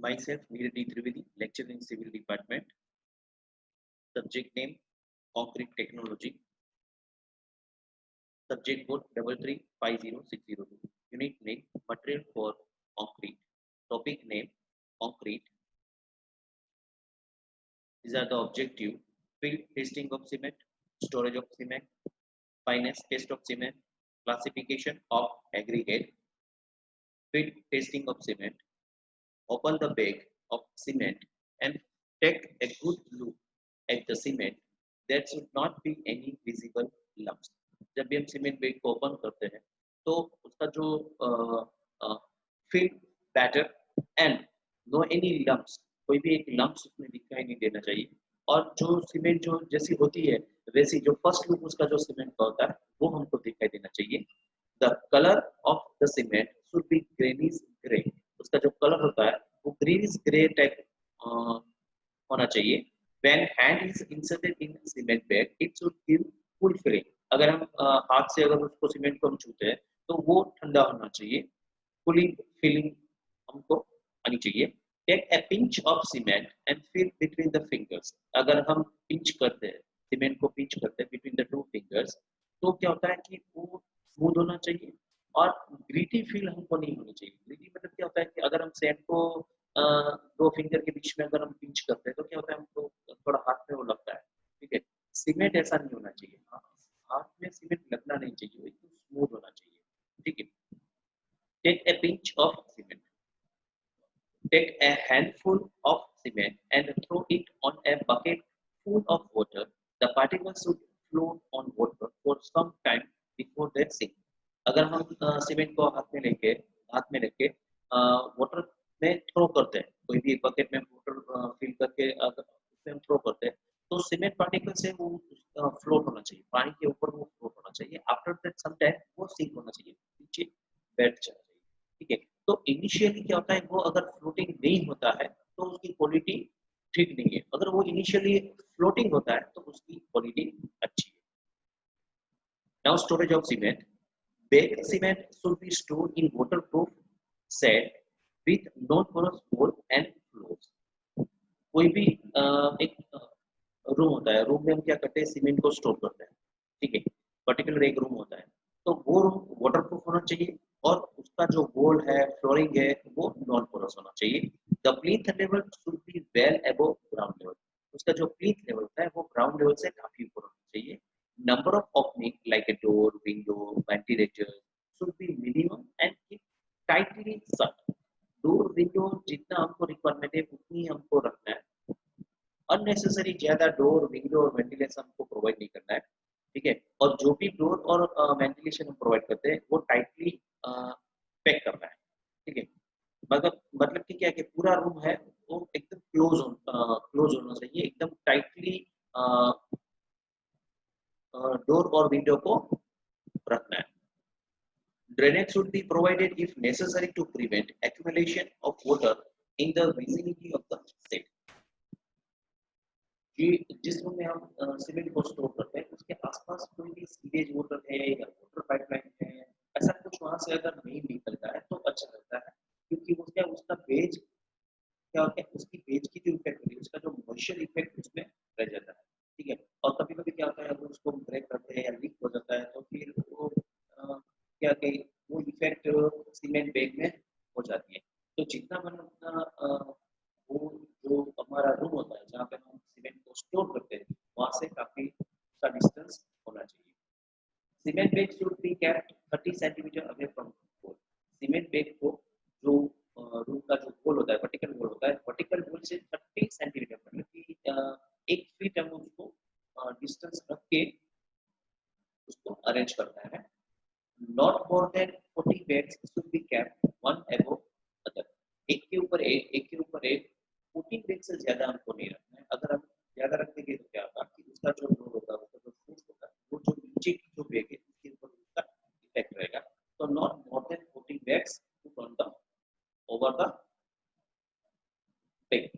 Myself, Neeraj D. Trivedi, lecturer in Civil Department. Subject name, Concrete Technology. Subject code 3350602. Unit name, Material for Concrete. Topic name, Concrete. These are the objective. Field testing of cement, storage of cement, finance test of cement, classification of aggregate, field testing of cement. Open the bag of cement and take a good look at the cement. There should not be any visible lumps. जब भी हम cement bag को open करते हैं तो उसका जो fill batter and no any lumps, कोई भी एक लम्प्स उसमें दिखाई नहीं देना चाहिए। और जो सीमेंट जो जैसी होती है वैसी जो फर्स्ट लुक उसका जो सीमेंट का होता है वो हमको दिखाई देना चाहिए। The colour of the cement should be greenish grey, उसका जो कलर होता है वो ग्रीनिश ग्रे टाइप होना चाहिए। When hand is inserted in cement bag, it should give full filling. अगर हम हाथ से अगर उसको सीमेंट को हम छूते हैं तो वो ठंडा होना चाहिए, फुली फिलिंग हमको आनी चाहिए। Take a pinch of cement and fill between the fingers. अगर हम पिंच करते हैं, सीमेंट को पिंच करते हैं बिटवीन द टू फिंगर्स, तो क्या होता है कि वो स्मूथ होना चाहिए और ग्रीटी फील हमको नहीं होनी चाहिए। ग्रीटी मतलब क्या होता है कि अगर हम सैंड को दो फिंगर के बीच में अगर हम पिंच करते हैं तो क्या होता है हमको थोड़ा हाथ में वो लगता है, ठीक है। सीमेंट ऐसा नहीं होना चाहिए, हाथ में सीमेंट लगना नहीं चाहिए, एकदम स्मूथ होना चाहिए, ठीक है। Take a pinch of cement, take a handful of cement and throw it on a bucket full of water. The particles should float on water for some time before they sink. अगर हम cement को हाथ में लेके water में throw करते हैं, कोई भी बकेट में वाटर फिल करके अगर उसमें हम थ्रो करते हैं तो सीमेंट पार्टिकल से वो फ्लोट होना चाहिए, पानी के ऊपर वो फ्लोट होना चाहिए। आफ्टर दैट सम टाइम वो सिंक होना चाहिए, नीचे बैठ जाना चाहिए, ठीक है। तो इनिशियली क्या होता है, वो अगर फ्लोटिंग नहीं होता है तो उसकी क्वालिटी ठीक नहीं है, अगर वो इनिशियली फ्लोटिंग होता है तो उसकी क्वालिटी अच्छी है। Now storage of cement, baked cement should be stored in waterproof shed with non-porous wall and floors. कोई भी एक रूम होता है, रूम में हम क्या करते हैं, सीमेंट को स्टोर करते हैं, ठीक है। पर्टिकुलर एक रूम होता है तो वो रूम वाटरप्रूफ होना चाहिए और उसका जो वॉल है, फ्लोरिंग है, वो नॉन पोरस होना चाहिए। The plinth level should be well above ground level, उसका जो प्लीथ लेवल होता है वो ग्राउंड लेवल से काफी ऊपर होना चाहिए। Number of opening like a door, window, ventilator should be minimum and keep tightly shut. Door window जितना हमको रिक्वायरमेंट है उतनी हमको रखना है, अननेसेसरी ज्यादा डोर, विंडो और वेंटिलेशन हमको प्रोवाइड नहीं करना है, ठीक है। और जो भी डोर और वेंटिलेशन हम प्रोवाइड करते हैं वो टाइटली पैक करना है, ठीक है। मतलब कि क्या है कि पूरा रूम है वो एकदम क्लोज होना चाहिए, एकदम टाइटली डोर और विंडो को रखना है। Drainage should be provided if necessary to prevent accumulation of water in the vicinity of the shed. कि जिस रूम में हम सीमेंट को स्टोर करते हैं उसके आसपास कोई भी सीवेज वाटर है या वाटर पाइपलाइन है, ऐसा कुछ वहां से अगर नहीं निकलता है तो अच्छा रहता है, क्योंकि वो क्या उसका बेज क्या होता है, उसकी बेज की जो इफेक्ट होती है, उसका जो मॉइस्चर इफेक्ट उसमें रह जाता है, ठीक है। और कभी कभी क्या होता है, अगर उसको ब्रेक करते हैं या लीक हो जाता है तो फिर वो क्या कि वो इफेक्ट सीमेंट बैग में हो जाती है। तो जितना मतलब उतना वो जो हमारा रूम होता है जहाँ पे हम सीमेंट को स्टोर करते हैं वहां से काफी सा डिस्टेंस होना चाहिए। Cement bag should be kept 30 centimetre away from wall. Cement bag को जो रूम का जो वॉल होता है, वर्टिकल वॉल होता है, वर्टिकल वॉल से 30 सेंटीमीटर मतलब कि 1 फीट हम उसको डिस्टेंस रख के उसको अरेंज करना है। Not more than 40 bags should be kept one above other. एक के ऊपर एक 14 बैग से ज्यादा हमको नहीं रखना है। अगर हम ज्यादा रखेंगे तो क्या होगा कि उसका जो लोड होगा, उसका जो फोर्स होगा, वो जो नीचे की जो बैग है उसके ऊपर उसका इफेक्ट रहेगा। तो not more than 40 bags put on the over the bag.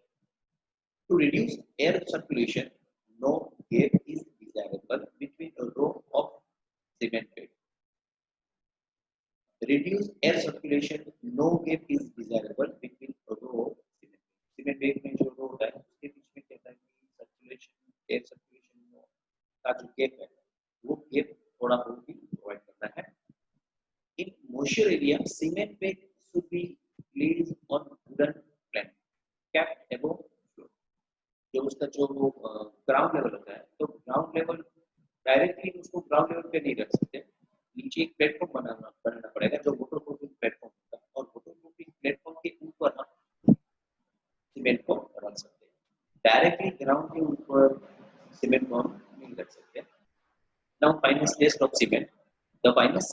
To reduce air circulation, no gap is desirable between a row of cement bags. Reduce air circulation, no gap is desirable between a row of cement. Cement bag में जो रो होता है उसके बीच में क्या होता है कि सर्कुलेशन, एयर सर्कुलेशन का जो गैप है वो गैप थोड़ा बहुत भी प्रोवाइड करता है। इन moisture area cement bag should be placed on wooden plank kept above floor। जो उसका जो ग्राउंड लेवल होता है तो ग्राउंड लेवल डायरेक्टली उसको ग्राउंड लेवल पे नहीं रख सकते, नीचे एक प्लेटफॉर्म बनाना पड़ेगा जो वाटर प्रूफिंग प्लेटफॉर्म होता है, और वाटर प्रूफिंग प्लेटफॉर्म के ऊपर हम सीमेंट को रख सकते हैं। डायरेक्टली ग्राउंड के ऊपर सीमेंट को हम नहीं रख सकते। Now fineness test of cement. The fineness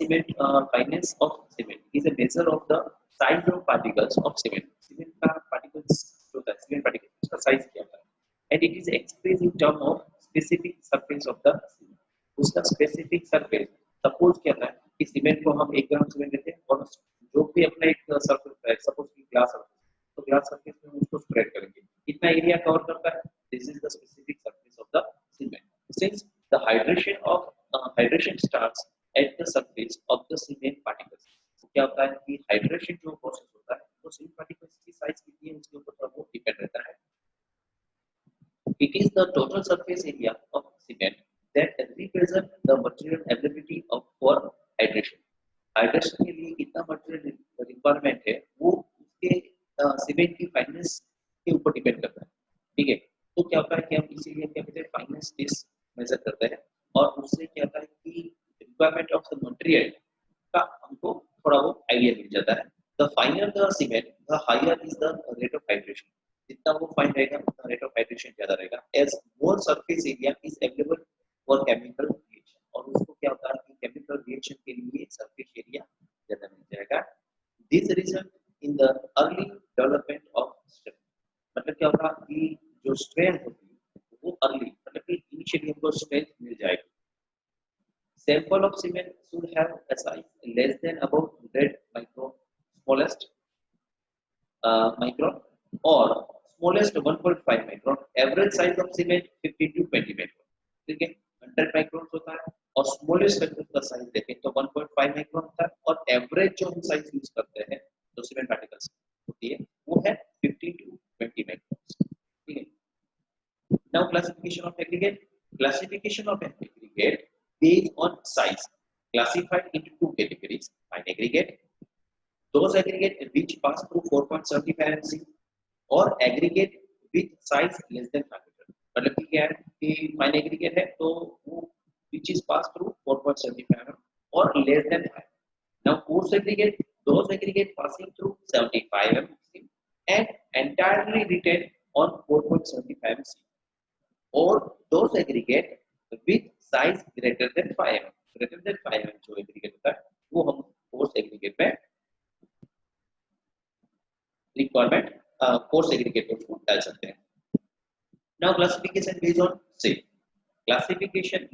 of cement is a measure of the size of particles of cement. Cement का particles जो होता है, cement particles उसका size क्या होता है? And it is expressed in term of specific surface of the cement. उसका specific surface, suppose क्या होता है कि cement को हम 1 ग्राम cement लेते हैं और जो भी अपना एक surface है, suppose कि glass surface, तो glass surface में उसको spread करेंगे, कितना area cover करता है? This is the specific surface of the cement. Since the hydration starts at the surface of the cement particles, तो क्या होता है कि हाइड्रेशन जो प्रोसेस होता है वो सीमेंट पार्टिकल्स की साइज कितनी है उसके ऊपर वो डिपेंड रहता है। It is the total surface area of cement that represent the material availability of for hydration. Hydration के लिए कितना मटेरियल रिक्वायरमेंट है वो उसके सीमेंट की फाइनेंस के ऊपर डिपेंड करता है। ठीक है, तो क्या होता है कि हम इसीलिए क्या कहते हैं फाइनेंस टेस्ट मेजर करते हैं, और उससे क्या होता है कि रिक्वायरमेंट ऑफ द मटेरियल का हमको थोड़ा वो आइडिया मिल जाता है। The finer the cement the higher is the rate of hydration, जितना वो फाइन रहेगा उतना रेट ऑफ हाइड्रेशन ज्यादा रहेगा। As more surface area is available for chemical reaction, और उसको क्या होता है कि केमिकल रिएक्शन के लिए सरफेस एरिया ज्यादा मिल जाएगा। This result in the early development of strength, मतलब क्या होगा कि जो स्ट्रेंथ होती है वो अर्ली, मतलब कि इनिशियली हमको स्ट्रेंथ मिल जाएगी। Sample of cement should have a size less than about 100 smallest micron or smallest 1.5 micron. Average size of cement 15 to 20 micron. ठीक है, 100 micron होता है और smallest का साइज देखें तो 1.5 micron होता है, और एवरेज जो हम साइज यूज करते हैं जो सीमेंट पार्टिकल्स होती है वो है 15 to 20 micron। ठीक है, now classification of aggregate. Classification of aggregate based on size classified into two categories: fine aggregate, those aggregate which pass through 4.75 mc, or aggregate with size less than 5 meter। मतलब कि क्या है कि fine aggregate है तो वो which is pass through 4.75 mm or less than 5। Now coarse aggregate, those aggregate passing through 75 mc and entirely retained on 4.75 mc, or those aggregate with size greater than 5 mm। greater than 5 mm जो aggregate होता है वो हम coarse aggregate में requirement coarse aggregate में उसको डाल सकते हैं। Now classification based on shape. Classification,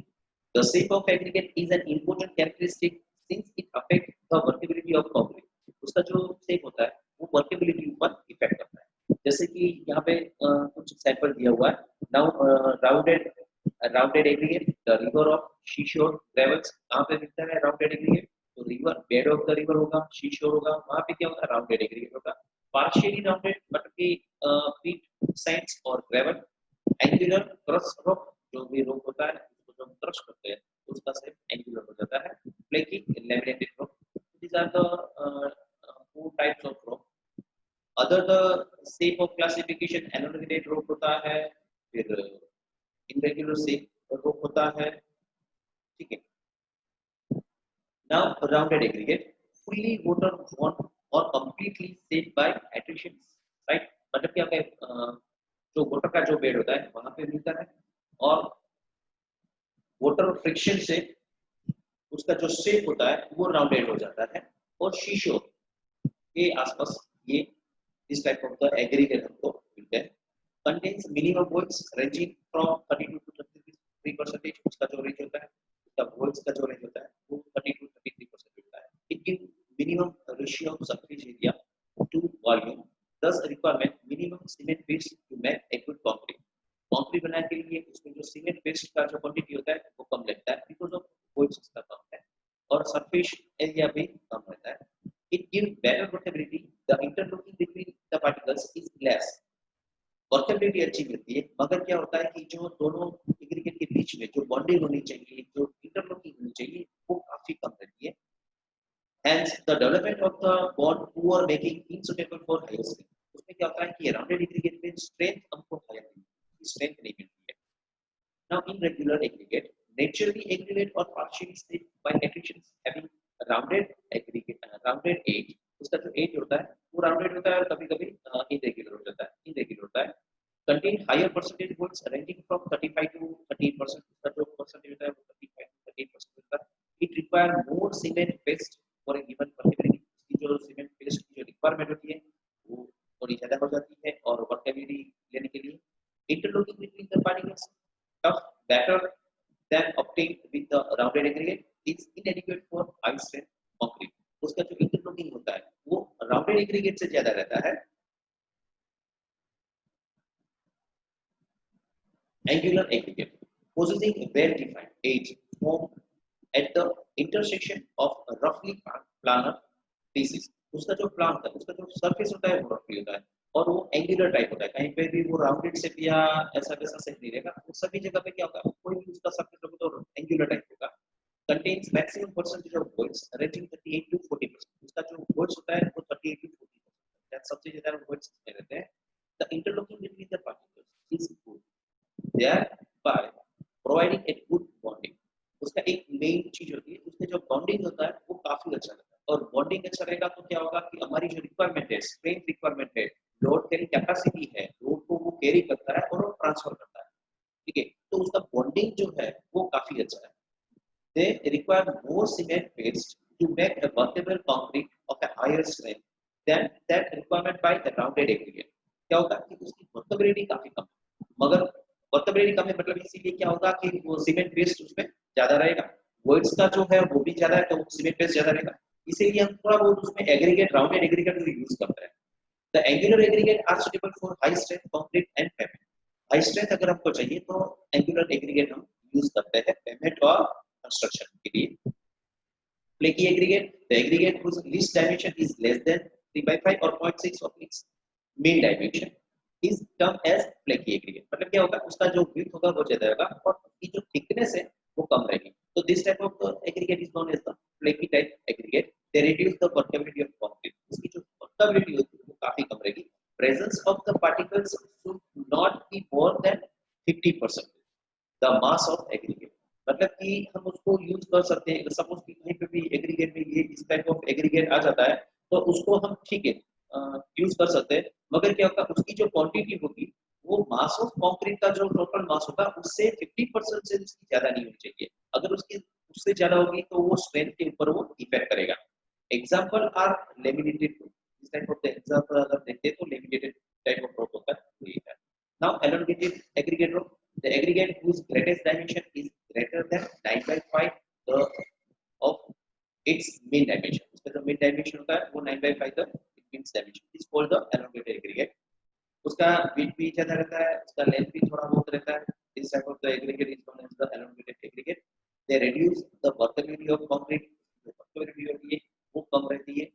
the shape of aggregate is an important characteristic since it affects the workability of concrete। उसका जो shape होता है वो workability ऊपर इफेक्ट करता है। जैसे कि यहाँ पे कुछ सैंपल दिया हुआ है। Now rounded aggregate, the river of seashore gravels, कहाँ पे मिलता है rounded aggregate? तो river bed of the river होगा, seashore होगा, वहाँ पे क्या होगा rounded aggregate होगा। Partially rounded मतलब कि peat sands और gravel, angular क्रश रॉक, जो भी रॉक होता है उसको जब क्रश करते हैं तो उसका शेप एंगुलर हो जाता है। Flaky, laminated rock, these are the four types of rock। Other the shape of classification, एनोडेड रॉक होता है, फिर इरेगुलर शेप रॉक होता है। ठीक है, now rounded aggregate, fully water worn और completely shaped by attrition, right, मतलब क्या है जो वाटर का जो बेड होता है वहां पे मिलता है, और वाटर फ्रिक्शन से उसका जो शेप होता है वो राउंडेड हो जाता है। और शीशो के आसपास ये इस टाइप ऑफ द एग्रीगेट हमको मिलते हैं। Contains minimum voice ranging from 32 to 33%, उसका जो रेंज होता है, उसका वॉइस का जो रेंज होता है वो 32 to 33% होता है। It give minimum ratio of surface area to volume, thus requirement minimum cement paste to make a good concrete. Concrete बनाने के लिए उसमें जो सीमेंट पेस्ट का जो क्वांटिटी होता है वो कम लगता है बिकॉज ऑफ वॉइस इसका कम है, और सरफेस एरिया भी कम रहता है। It gives better workability, the interlocking between the particles is less workability अच्छी मिलती है, मगर क्या होता है कि जो दोनों एग्रीगेट के बीच में जो बॉन्डिंग होनी चाहिए, जो इंटरलॉकिंग होनी चाहिए, वो काफी कम रहती है। Hence, the development of the bond poor making unsuitable for higher strength. उसमें क्या होता है कि राउंडेड एग्रीगेट में स्ट्रेंथ हमको हायर मिलती है, स्ट्रेंथ नहीं मिलती है। Now, in regular aggregate, naturally aggregate or partially split by attritions having rounded aggregate, rounded edge, उसका जो edge होता है वो rounded होता है और कभी-कभी irregular हो जाता है, irregular होता है। Contain higher percentage votes ranging from 35 to 38%, उसका जो percentage होता है वो 35 to 38% होता है। It require more cement paste for a given workability, इसकी जो cement paste की जो requirement होती है वो थोड़ी ज़्यादा हो जाती है और workability लेने के लिए interlocking between the particles tough batter than obtained with the rounded aggregate is inadequate for high strength concrete. उसका जो इंटरलॉकिंग होता है वो राउंडेड एग्रीगेट से ज्यादा रहता है। Angular aggregate possessing a well defined edge formed at the intersection of a roughly planar pieces. उसका जो प्लान होता है, उसका जो सरफेस होता है वो रफली होता है और वो एंगुलर टाइप होता है, कहीं पे भी वो राउंडेड शेप या ऐसा वैसा शेप नहीं रहेगा, वो सभी जगह पे क्या होगा, कोई भी उसका सरफेस होगा तो एंगुलर टाइप होगा। Contains maximum percentage of voids ranging 38 to 40%, उसका जो voids होता है वो 38 to 40%, that सबसे ज्यादा voids में रहते हैं। The interlocking between the particles is good, thereby providing a good bonding. उसका एक मेन चीज होती है, उसका जो बॉन्डिंग होता है वो काफी अच्छा रहता है और बॉन्डिंग अच्छा रहेगा तो क्या होगा कि हमारी जो रिक्वायरमेंट है, स्ट्रेंथ रिक्वायरमेंट है, लोड कैरी कैपेसिटी है, लोड को वो कैरी करता है और वो ट्रांसफर करता है, ठीक है, तो उसका बॉन्डिंग जो है वो काफी अच्छा है। They require more cement paste to make a workable concrete of a higher strength than that requirement by the rounded aggregate. क्या होगा कि उसकी वर्कबिलिटी काफी कम है, मगर वर्कबिलिटी कम है मतलब इसीलिए क्या होगा कि वो सीमेंट पेस्ट उसमें ज्यादा रहेगा, वर्ड्स का जो है वो भी ज्यादा है तो सीमेंट पेस्ट ज्यादा रहेगा, इसीलिए हम थोड़ा बहुत उसमें एग्रीगेट राउंडेड एग्रीगेट यूज करते हैं। The angular aggregate are suitable for high strength concrete and pavement. High strength अगर हमको चाहिए तो एंगुलर एग्रीगेट हम यूज करते हैं पेमेंट और कंस्ट्रक्शन के लिए। Flaky aggregate, the aggregate whose least dimension is less than 3 by 5 or 0.6 of its mean dimension is termed as flaky aggregate. मतलब क्या होगा, उसका जो width होगा वो ज्यादा होगा और उसकी जो thickness है वो कम रहेगी, तो this type of aggregate is known as the flaky type aggregate. They reduce the workability of concrete, उसकी जो workability होती है वो काफी कम रहेगी। Presence of the particles should not be more than 50% the mass of aggregate, मतलब कि हम उसको यूज कर सकते हैं, सपोज कि कहीं पे भी एग्रीगेट में ये इस टाइप ऑफ एग्रीगेट आ जाता है तो उसको हम ठीक है यूज कर सकते हैं, मगर क्या होगा उसकी जो क्वांटिटी होगी वो मास ऑफ कंक्रीट का जो टोटल मास होगा उससे 50% से उसकी ज्यादा नहीं होनी चाहिए, अगर उसकी उससे ज्यादा होगी तो वो स्ट्रेंथ के ऊपर वो इफेक्ट करेगा। एग्जांपल आर लेमिनेटेड रोप, इस टाइप ऑफ एग्जांपल अगर देखते हैं तो लेमिनेटेड टाइप ऑफ रोप होता है। Now elongated aggregate rope, the aggregate whose greatest dimension is greater than 9 by 5 the of its mean dimension, उसका जो mean dimension होता है वो 9 by 5 the mean dimension is called the elongated aggregate। उसका width भी ज्यादा रहता है, उसका length भी थोड़ा बहुत रहता है। This type of the aggregate is known as the elongated aggregate। They reduce the workability of concrete, जो workability होती है वो कम रहती है।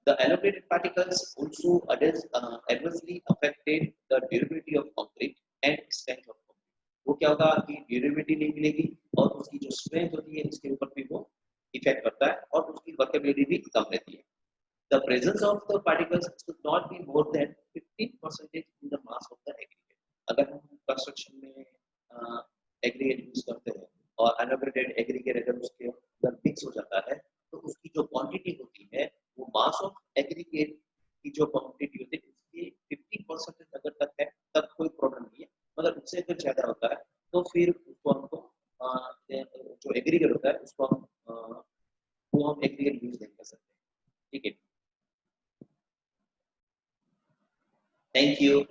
The elongated particles also adversely affected the durability of concrete and strength of concrete। वो क्या होगा कि ड्यूरेबिलिटी नहीं मिलेगी और उसकी जो स्ट्रेंथ होती है उसके ऊपर भी वो इफेक्ट करता है और उसकी वर्केबिलिटी भी कम रहती है। The presence of the particles should not be more than 15% in the mass of the aggregate। अगर हम कंस्ट्रक्शन में एग्रीगेट यूज करते हैं और अनएब्रेटेड एग्रीगेट अगर उसके अंदर मिक्स हो जाता है तो उसकी जो क्वांटिटी होती है वो मास ऑफ एग्रीगेट की जो क्वांटिटी होती है उसकी 50% अगर तक है तब कोई प्रॉब्लम नहीं है, मगर उससे अगर ज्यादा होता है तो फिर उसको हमको जो एग्रीगेट होता है उसको हम वो हम एग्रीगेट यूज नहीं कर सकते, ठीक है। Thank you.